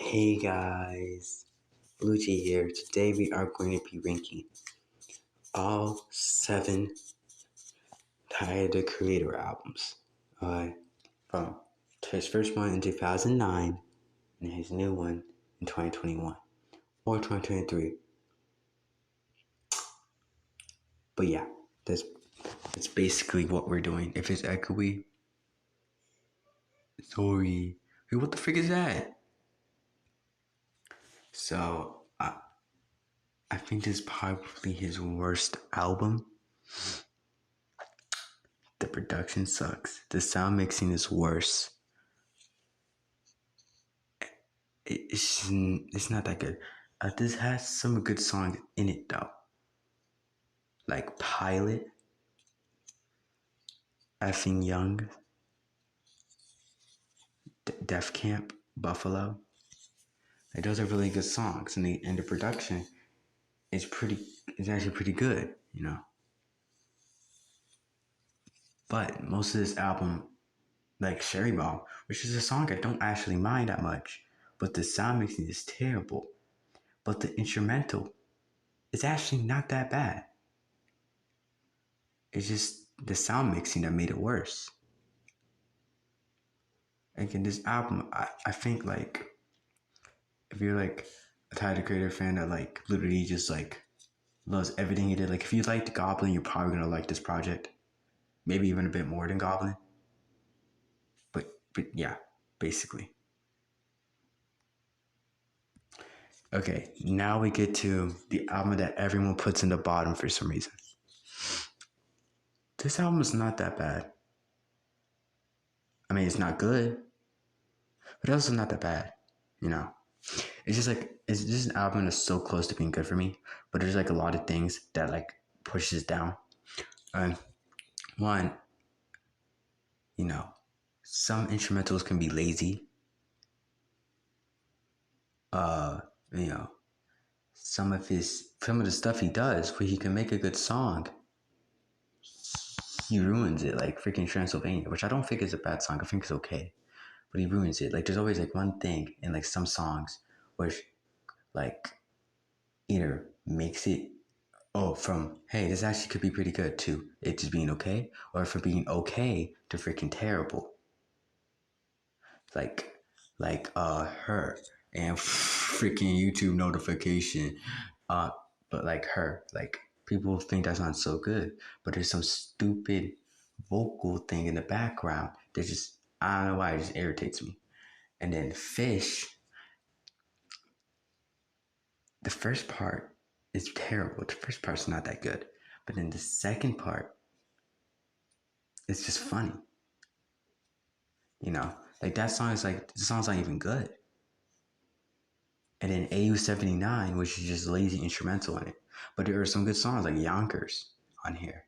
Hey guys, Bluejay here. Today we are going to be ranking all 7 Tyler the Creator albums. From his first one in 2009 and his new one in 2021 or 2023. But yeah, that's basically what we're doing. If it's echoey, sorry. Hey, what the frick is that? So I think this is probably his worst album. The production sucks. The sound mixing is worse. It's not that good. This has some good songs in it though, like Pilot, Effing Young, Def Camp, Buffalo. Like those are really good songs, and the production is actually pretty good, you know. But most of this album, like Sherry Bomb, which is a song I don't actually mind that much, but the sound mixing is terrible. But the instrumental is actually not that bad. It's just the sound mixing that made it worse. Like in this album, I think like if you're like a Tyler the Creator fan that like literally just like loves everything he did, like if you liked Goblin, you're probably gonna like this project. Maybe even a bit more than Goblin. But yeah, basically. Okay, now we get to the album that everyone puts in the bottom for some reason. This album is not that bad. I mean, it's not good, but also not that bad, you know. It's just an album that's so close to being good for me, but there's like a lot of things that like pushes down. One, you know, some instrumentals can be lazy. You know, some of the stuff he does where he can make a good song, he ruins it, like freaking Transylvania, which I don't think is a bad song. I think it's okay, but he ruins it. Like there's always like one thing in like some songs which like either makes it from hey, this actually could be pretty good to it just being okay, or from being okay to freaking terrible. Like her and freaking YouTube notification. But like her, like people think that sounds so good, but there's some stupid vocal thing in the background that just I don't know why it just irritates me. And then Fish, the first part is terrible. The first part's not that good, but then the second part, it's just funny. You know, like that song is like the song's not even good. And then AU79, which is just lazy instrumental in it. But there are some good songs like Yonkers on here,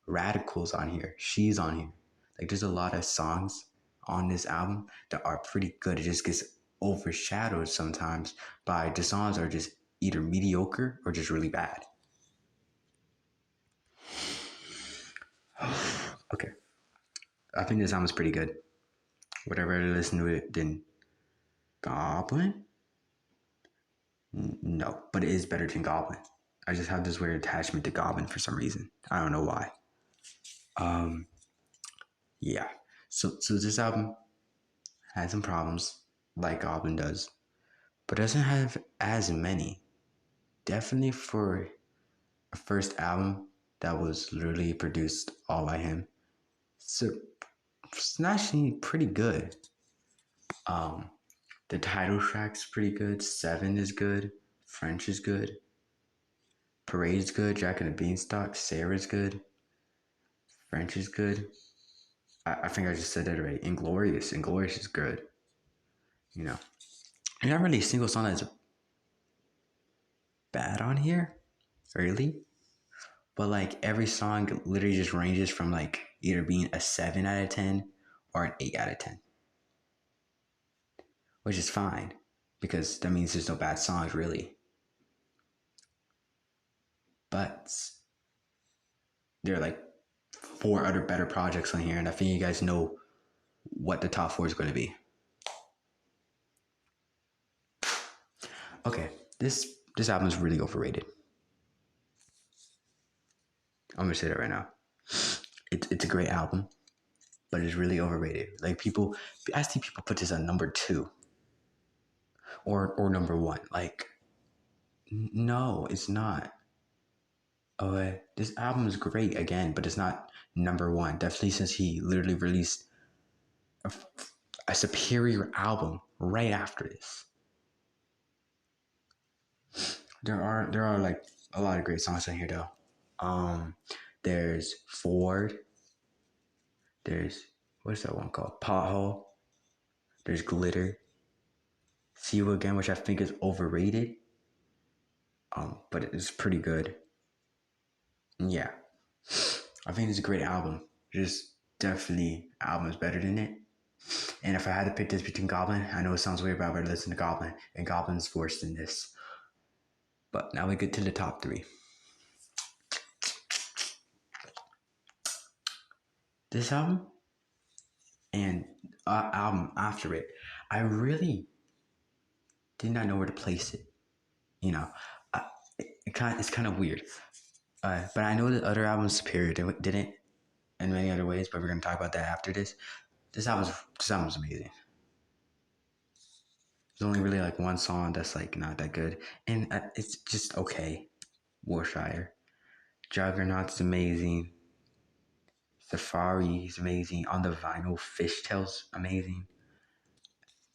Radicals on here, She's on here. Like there's a lot of songs on this album that are pretty good. It just gets overshadowed sometimes by the songs are just either mediocre or just really bad. Okay. I think this album is pretty good. Would I rather listen to it than Goblin? No, but it is better than Goblin. I just have this weird attachment to Goblin for some reason. I don't know why. Yeah. So this album has some problems, like Goblin does, but doesn't have as many. Definitely for a first album that was literally produced all by him. So it's actually pretty good. The title track's pretty good. 7 is good. French is good. Parade's good. Jack and the Beanstalk. Sarah's good. French is good. I think I just said that right. Inglorious. Inglorious is good. You know, there's not really a single song that's bad on here, really. But like every song literally just ranges from like either being a 7 out of 10 or an 8 out of 10. Which is fine, because that means there's no bad songs really. But there are like 4 other better projects on here, and I think you guys know what the top 4 is going to be. Okay, this album is really overrated. I'm gonna say that right now. It's a great album, but it's really overrated. Like people, I see people put this on number 2 or number 1. Like, no, it's not. Okay, this album is great again, but it's not number 1. Definitely since he literally released a, a superior album right after this. There are like a lot of great songs on here though. There's Ford. There's what's that one called? Pothole. There's Glitter. See You Again, which I think is overrated. But it's pretty good. And yeah, I think it's a great album. Just definitely album is better than it. And if I had to pick this between Goblin, I know it sounds weird, but I would listen to Goblin, and Goblin's worse than this. But now we get to the top 3. This album and album after it, I really did not know where to place it. You know, it's kind of weird. But I know the other album's superior didn't in many other ways, but we're gonna talk about that after this. This album's amazing. There's only really like one song that's like not that good, and it's just okay. Warshire, Juggernaut's amazing. Safari is amazing. On the Vinyl, Fishtail's amazing.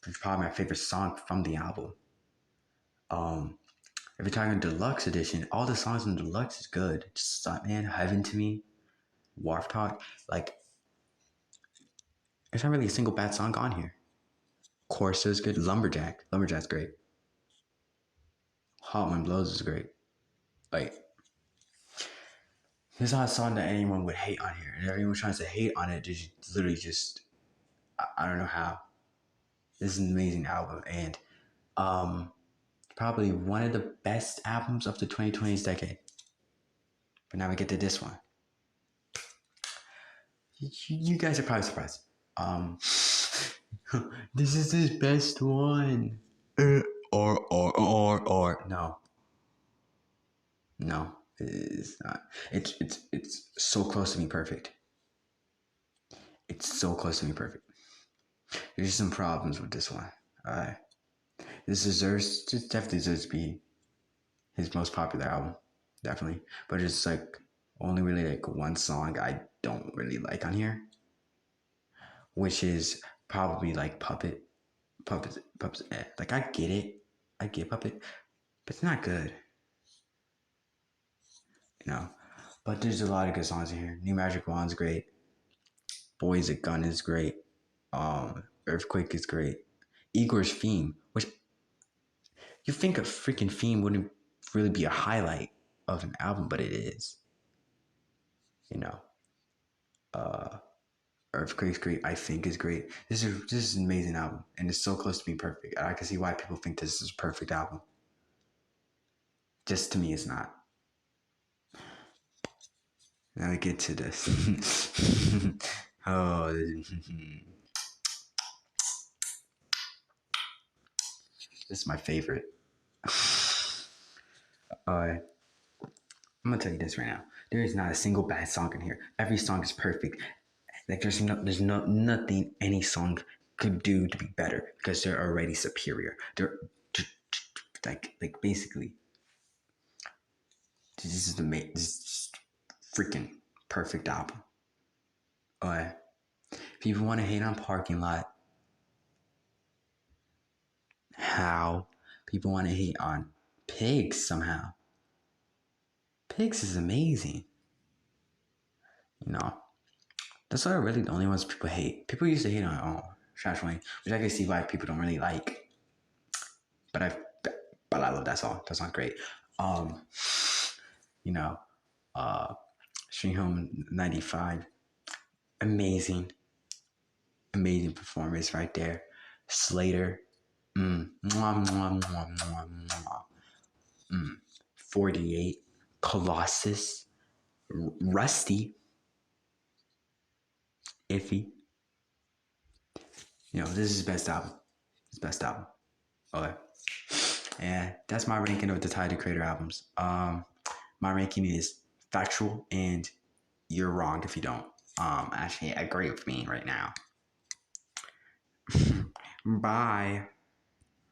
It's probably my favorite song from the album. If you're talking deluxe edition, all the songs in the deluxe is good. Just Man, Heaven to Me, Wharf Talk. Like, there's not really a single bad song on here. Corsa's good. Lumberjack's great. Hot Wind Blows is great. Like, there's not a song that anyone would hate on here. And everyone tries to hate on it, just literally just, I don't know how. This is an amazing album. And probably one of the best albums of the 2020s decade. But now we get to this one. You guys are probably surprised. This is his best one. Or no, it's not. It's so close to being perfect. It's so close to being perfect. There's some problems with this one. Alright, this definitely deserves to be his most popular album, definitely. But it's like only really like one song I don't really like on here, which is probably like Puppet. Puppet. Like I get it, I get Puppet, but it's not good, you know. But there's a lot of good songs in here. New Magic Wand's great. Boys a Gun is great. Earthquake is great. Igor's Theme, which you think a freaking theme wouldn't really be a highlight of an album, but it is. You know, Earthquake's great. I think is great. This is an amazing album, and it's so close to being perfect. I can see why people think this is a perfect album. Just to me, it's not. Now we get to this. Oh, this is my favorite. I'm gonna tell you this right now. There is not a single bad song in here. Every song is perfect. Like there's nothing any song could do to be better because they're already superior. They're like basically this is freaking perfect album. People want to hate on Parking Lot. How? People want to hate on Pigs somehow. Pigs is amazing. You know, that's why really the only ones people hate. People used to hate on Trash Wayne, which I can see why people don't really like. But I love that song. That song's great. You know, String Home 95. Amazing performance right there. Slater. Mwah, mwah, mwah, mwah, mwah. 48. Colossus. Rusty. Iffy. You know, this is his best album. Okay. Yeah, that's my ranking of the Tyler the Creator albums. My ranking is factual, and you're wrong if you don't actually agree with me right now. Bye.